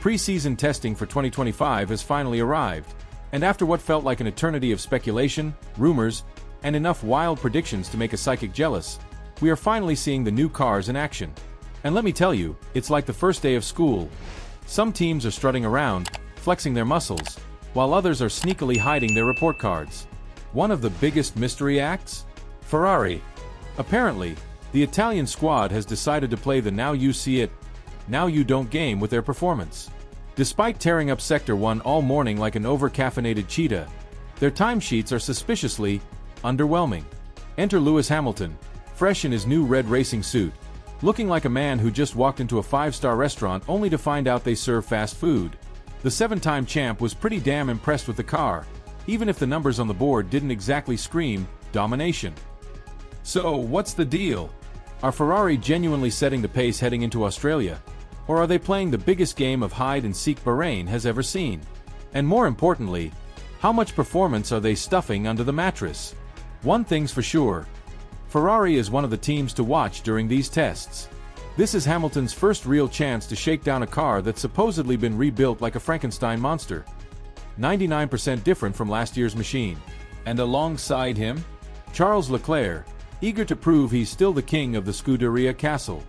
Preseason testing for 2025 has finally arrived, and after what felt like an eternity of speculation, rumors, and enough wild predictions to make a psychic jealous, we are finally seeing the new cars in action. And let me tell you, it's like the first day of school. Some teams are strutting around, flexing their muscles, while others are sneakily hiding their report cards. One of the biggest mystery acts? Ferrari. Apparently, the Italian squad has decided to play the now you see it, now you don't game with their performance. Despite tearing up Sector 1 all morning like an over-caffeinated cheetah, their timesheets are suspiciously underwhelming. Enter Lewis Hamilton, fresh in his new red racing suit, looking like a man who just walked into a five-star restaurant only to find out they serve fast food. The seven-time champ was pretty damn impressed with the car, even if the numbers on the board didn't exactly scream domination. So, what's the deal? Are Ferrari genuinely setting the pace heading into Australia? Or are they playing the biggest game of hide-and-seek Bahrain has ever seen? And more importantly, how much performance are they stuffing under the mattress? One thing's for sure, Ferrari is one of the teams to watch during these tests. This is Hamilton's first real chance to shake down a car that's supposedly been rebuilt like a Frankenstein monster. 99% different from last year's machine. And alongside him, Charles Leclerc, eager to prove he's still the king of the Scuderia castle.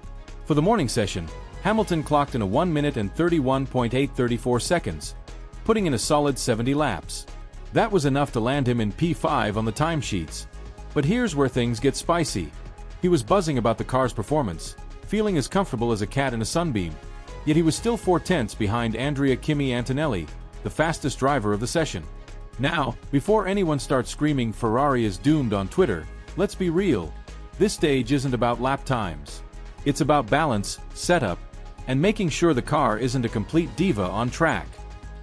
For the morning session, Hamilton clocked in a 1 minute and 31.834 seconds, putting in a solid 70 laps. That was enough to land him in P5 on the timesheets. But here's where things get spicy. He was buzzing about the car's performance, feeling as comfortable as a cat in a sunbeam. Yet he was still 4/10 behind Andrea Kimi Antonelli, the fastest driver of the session. Now, before anyone starts screaming Ferrari is doomed on Twitter, let's be real. This stage isn't about lap times. It's about balance, setup, and making sure the car isn't a complete diva on track.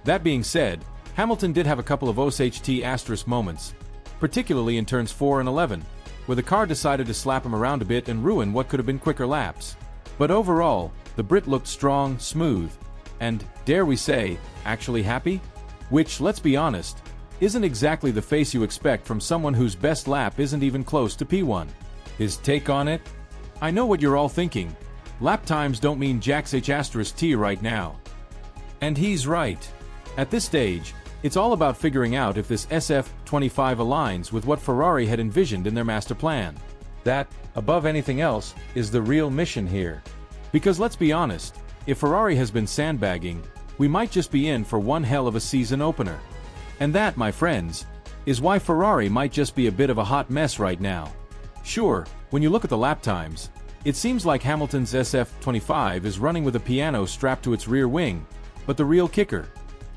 That being said, Hamilton did have a couple of OSHT* moments, particularly in turns 4 and 11, where the car decided to slap him around a bit and ruin what could have been quicker laps. But overall, the Brit looked strong, smooth, and, dare we say, actually happy? Which, let's be honest, isn't exactly the face you expect from someone whose best lap isn't even close to P1. His take on it? I know what you're all thinking. Lap times don't mean Jack's H*T right now. And he's right. At this stage, it's all about figuring out if this SF-25 aligns with what Ferrari had envisioned in their master plan. That, above anything else, is the real mission here. Because let's be honest, if Ferrari has been sandbagging, we might just be in for one hell of a season opener. And that, my friends, is why Ferrari might just be a bit of a hot mess right now. Sure, when you look at the lap times, it seems like Hamilton's SF-25 is running with a piano strapped to its rear wing, but the real kicker,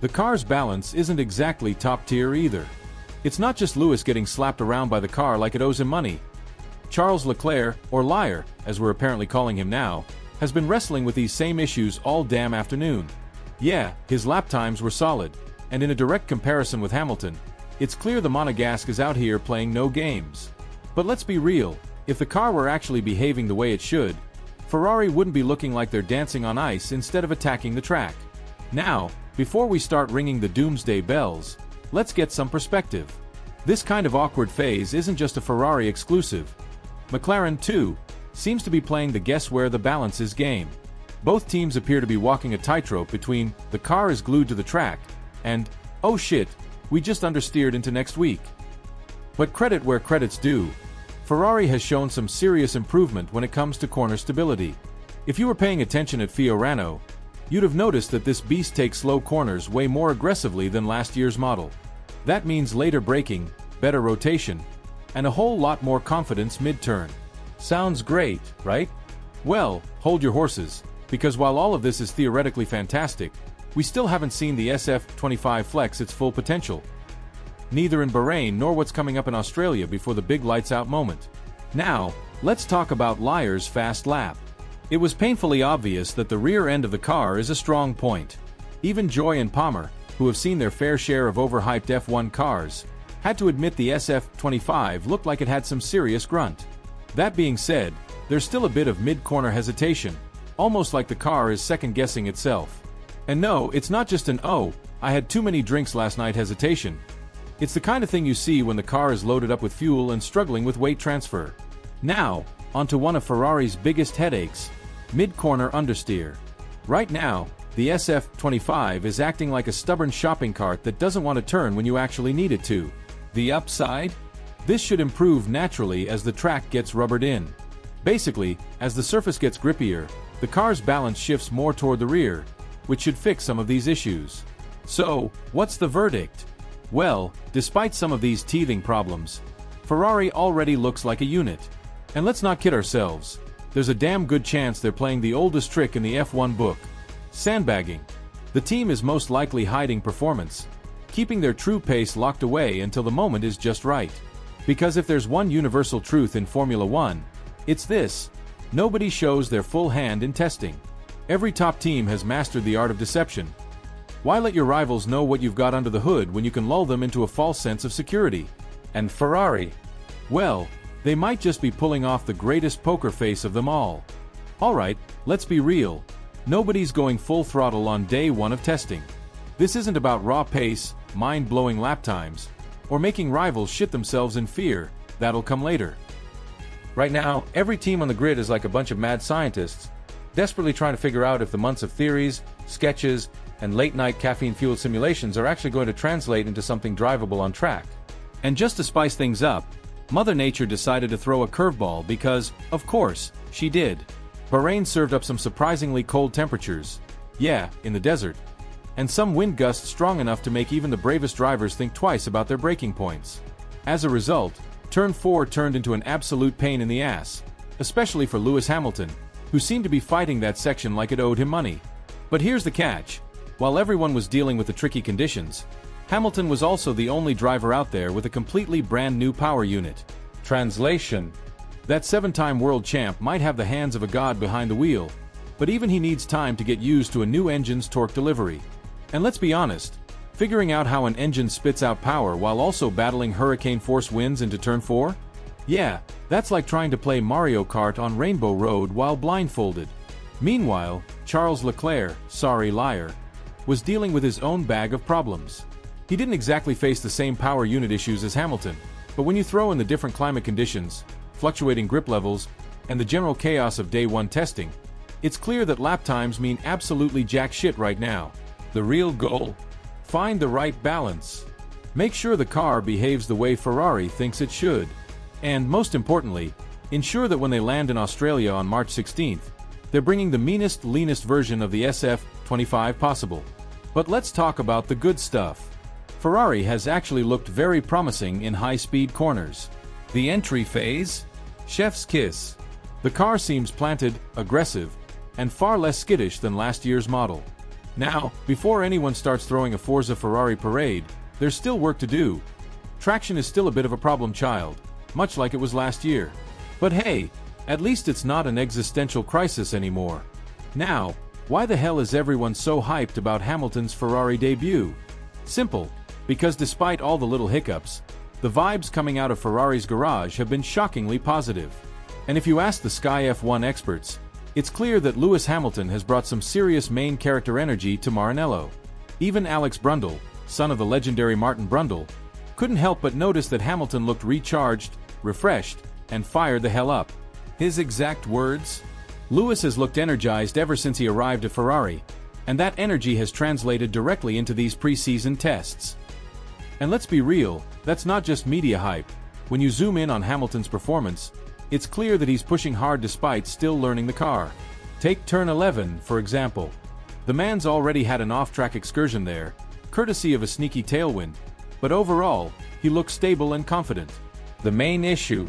the car's balance isn't exactly top tier either. It's not just Lewis getting slapped around by the car like it owes him money. Charles Leclerc, or Liar, as we're apparently calling him now, has been wrestling with these same issues all damn afternoon. Yeah, his lap times were solid, and in a direct comparison with Hamilton, it's clear the Monegasque is out here playing no games. But let's be real, if the car were actually behaving the way it should, Ferrari wouldn't be looking like they're dancing on ice instead of attacking the track. Now, before we start ringing the doomsday bells, let's get some perspective. This kind of awkward phase isn't just a Ferrari exclusive. McLaren, too, seems to be playing the guess where the balance is game. Both teams appear to be walking a tightrope between the car is glued to the track and, oh shit, we just understeered into next week. But credit where credit's due. Ferrari has shown some serious improvement when it comes to corner stability. If you were paying attention at Fiorano, you'd have noticed that this beast takes slow corners way more aggressively than last year's model. That means later braking, better rotation, and a whole lot more confidence mid-turn. Sounds great, right? Well, hold your horses, because while all of this is theoretically fantastic, we still haven't seen the SF-25 flex its full potential. Neither in Bahrain nor what's coming up in Australia before the big lights-out moment. Now, let's talk about Liar's fast lap. It was painfully obvious that the rear end of the car is a strong point. Even Joy and Palmer, who have seen their fair share of overhyped F1 cars, had to admit the SF-25 looked like it had some serious grunt. That being said, there's still a bit of mid-corner hesitation, almost like the car is second-guessing itself. And no, it's not just an "oh, I had too many drinks last night" hesitation. It's the kind of thing you see when the car is loaded up with fuel and struggling with weight transfer. Now, onto one of Ferrari's biggest headaches, mid-corner understeer. Right now, the SF-25 is acting like a stubborn shopping cart that doesn't want to turn when you actually need it to. The upside? This should improve naturally as the track gets rubbered in. Basically, as the surface gets grippier, the car's balance shifts more toward the rear, which should fix some of these issues. So, what's the verdict? Well, despite some of these teething problems, Ferrari already looks like a unit. And let's not kid ourselves, there's a damn good chance they're playing the oldest trick in the F1 book: sandbagging. The team is most likely hiding performance, keeping their true pace locked away until the moment is just right. Because if there's one universal truth in Formula One, it's this: nobody shows their full hand in testing. Every top team has mastered the art of deception. Why let your rivals know what you've got under the hood when you can lull them into a false sense of security? And Ferrari? Well, they might just be pulling off the greatest poker face of them all. Alright, let's be real. Nobody's going full throttle on day one of testing. This isn't about raw pace, mind-blowing lap times, or making rivals shit themselves in fear. That'll come later. Right now, every team on the grid is like a bunch of mad scientists, desperately trying to figure out if the months of theories, sketches, and late-night caffeine-fueled simulations are actually going to translate into something drivable on track. And just to spice things up, Mother Nature decided to throw a curveball because, of course, she did. Bahrain served up some surprisingly cold temperatures. Yeah, in the desert. And some wind gusts strong enough to make even the bravest drivers think twice about their braking points. As a result, Turn 4 turned into an absolute pain in the ass, especially for Lewis Hamilton, who seemed to be fighting that section like it owed him money. But here's the catch. While everyone was dealing with the tricky conditions, Hamilton was also the only driver out there with a completely brand new power unit. Translation: that 7-time world champ might have the hands of a god behind the wheel, but even he needs time to get used to a new engine's torque delivery. And let's be honest, figuring out how an engine spits out power while also battling hurricane force winds into Turn 4? Yeah, that's like trying to play Mario Kart on Rainbow Road while blindfolded. Meanwhile, Charles Leclerc, sorry liar, was dealing with his own bag of problems. He didn't exactly face the same power unit issues as Hamilton, but when you throw in the different climate conditions, fluctuating grip levels, and the general chaos of day one testing, it's clear that lap times mean absolutely jack shit right now. The real goal? Find the right balance. Make sure the car behaves the way Ferrari thinks it should. And most importantly, ensure that when they land in Australia on March 16th, they're bringing the meanest, leanest version of the SF-25 possible. But let's talk about the good stuff. Ferrari has actually looked very promising in high-speed corners. The entry phase? Chef's kiss. The car seems planted, aggressive, and far less skittish than last year's model. Now, before anyone starts throwing a Forza Ferrari parade, there's still work to do. Traction is still a bit of a problem child, much like it was last year. But hey, at least it's not an existential crisis anymore. Now, why the hell is everyone so hyped about Hamilton's Ferrari debut? Simple. Because despite all the little hiccups, the vibes coming out of Ferrari's garage have been shockingly positive. And if you ask the Sky F1 experts, it's clear that Lewis Hamilton has brought some serious main character energy to Maranello. Even Alex Brundle, son of the legendary Martin Brundle, couldn't help but notice that Hamilton looked recharged, refreshed, and fired the hell up. His exact words? Lewis has looked energized ever since he arrived at Ferrari, and that energy has translated directly into these preseason tests. And let's be real, that's not just media hype. When you zoom in on Hamilton's performance, it's clear that he's pushing hard despite still learning the car. Take Turn 11, for example. The man's already had an off-track excursion there, courtesy of a sneaky tailwind, but overall, he looks stable and confident. The main issue?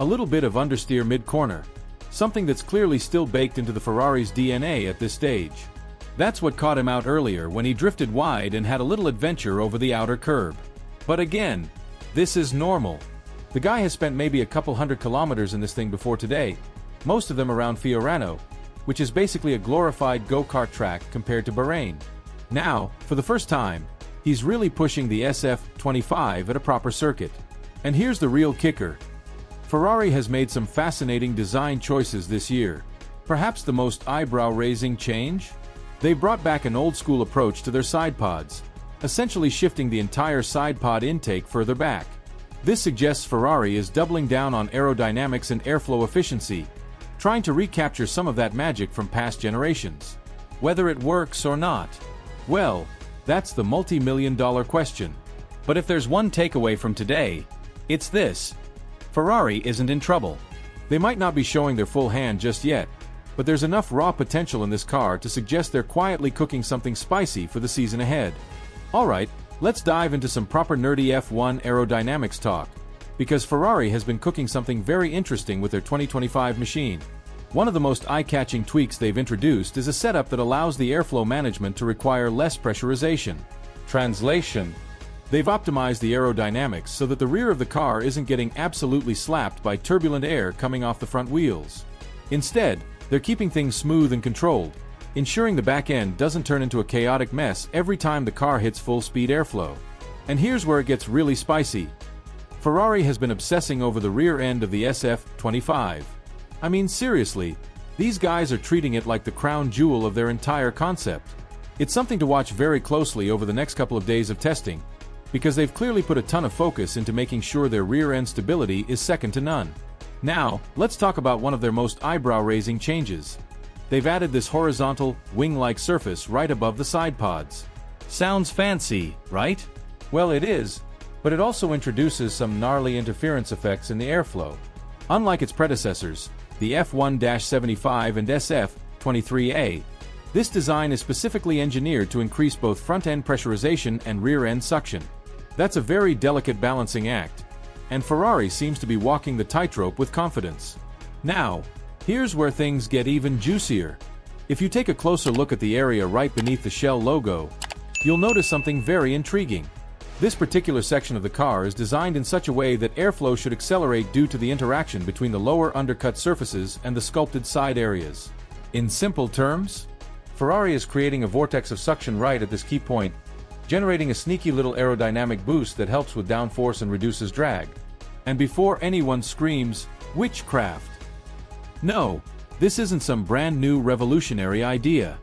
A little bit of understeer mid-corner, something that's clearly still baked into the Ferrari's DNA at this stage. That's what caught him out earlier when he drifted wide and had a little adventure over the outer curb. But again, this is normal. The guy has spent maybe a couple 100 kilometers in this thing before today, most of them around FERRARI, which is basically a glorified go-kart track compared to Bahrain. Now, for the first time, he's really pushing the SF-25 at a proper circuit. And here's the real kicker. Ferrari has made some fascinating design choices this year. Perhaps the most eyebrow-raising change? They brought back an old-school approach to their sidepods, essentially shifting the entire sidepod intake further back. This suggests Ferrari is doubling down on aerodynamics and airflow efficiency, trying to recapture some of that magic from past generations. whether it works or not? Well, that's the multi-million-dollar question. But if there's one takeaway from today, it's this: Ferrari isn't in trouble. They might not be showing their full hand just yet, but there's enough raw potential in this car to suggest they're quietly cooking something spicy for the season ahead. Alright, let's dive into some proper nerdy F1 aerodynamics talk, because Ferrari has been cooking something very interesting with their 2025 machine. One of the most eye-catching tweaks they've introduced is a setup that allows the airflow management to require less pressurization. Translation: they've optimized the aerodynamics so that the rear of the car isn't getting absolutely slapped by turbulent air coming off the front wheels. Instead, they're keeping things smooth and controlled, ensuring the back end doesn't turn into a chaotic mess every time the car hits full-speed airflow. And here's where it gets really spicy. Ferrari has been obsessing over the rear end of the SF-25. I mean, seriously, these guys are treating it like the crown jewel of their entire concept. It's something to watch very closely over the next couple of days of testing, because they've clearly put a ton of focus into making sure their rear-end stability is second to none. Now, let's talk about one of their most eyebrow-raising changes. They've added this horizontal, wing-like surface right above the side pods. Sounds fancy, right? Well, it is, but it also introduces some gnarly interference effects in the airflow. Unlike its predecessors, the F1-75 and SF-23A, this design is specifically engineered to increase both front-end pressurization and rear-end suction. That's a very delicate balancing act, and Ferrari seems to be walking the tightrope with confidence. Now, here's where things get even juicier. If you take a closer look at the area right beneath the Shell logo, you'll notice something very intriguing. This particular section of the car is designed in such a way that airflow should accelerate due to the interaction between the lower undercut surfaces and the sculpted side areas. In simple terms, Ferrari is creating a vortex of suction right at this key point, generating a sneaky little aerodynamic boost that helps with downforce and reduces drag. And before anyone screams, "Witchcraft!" No, this isn't some brand new revolutionary idea.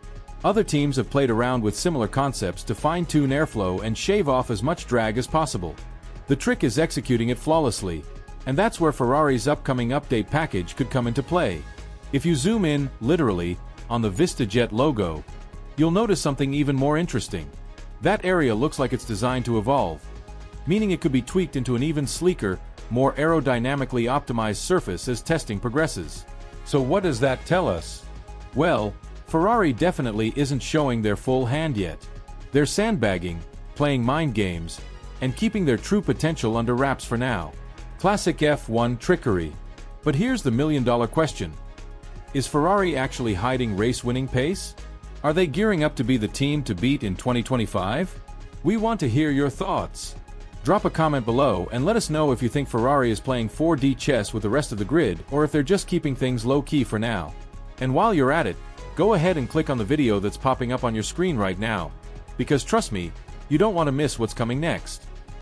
Other teams have played around with similar concepts to fine-tune airflow and shave off as much drag as possible. The trick is executing it flawlessly, and that's where Ferrari's upcoming update package could come into play. If you zoom in, literally, on the VistaJet logo, you'll notice something even more interesting. That area looks like it's designed to evolve, meaning it could be tweaked into an even sleeker, more aerodynamically optimized surface as testing progresses. So what does that tell us? Well, Ferrari definitely isn't showing their full hand yet. They're sandbagging, playing mind games, and keeping their true potential under wraps for now. Classic F1 trickery. But here's the million-dollar question. Is Ferrari actually hiding race-winning pace? Are they gearing up to be the team to beat in 2025? We want to hear your thoughts. Drop a comment below and let us know if you think Ferrari is playing 4D chess with the rest of the grid or if they're just keeping things low-key for now. And while you're at it, go ahead and click on the video that's popping up on your screen right now, because trust me, you don't want to miss what's coming next.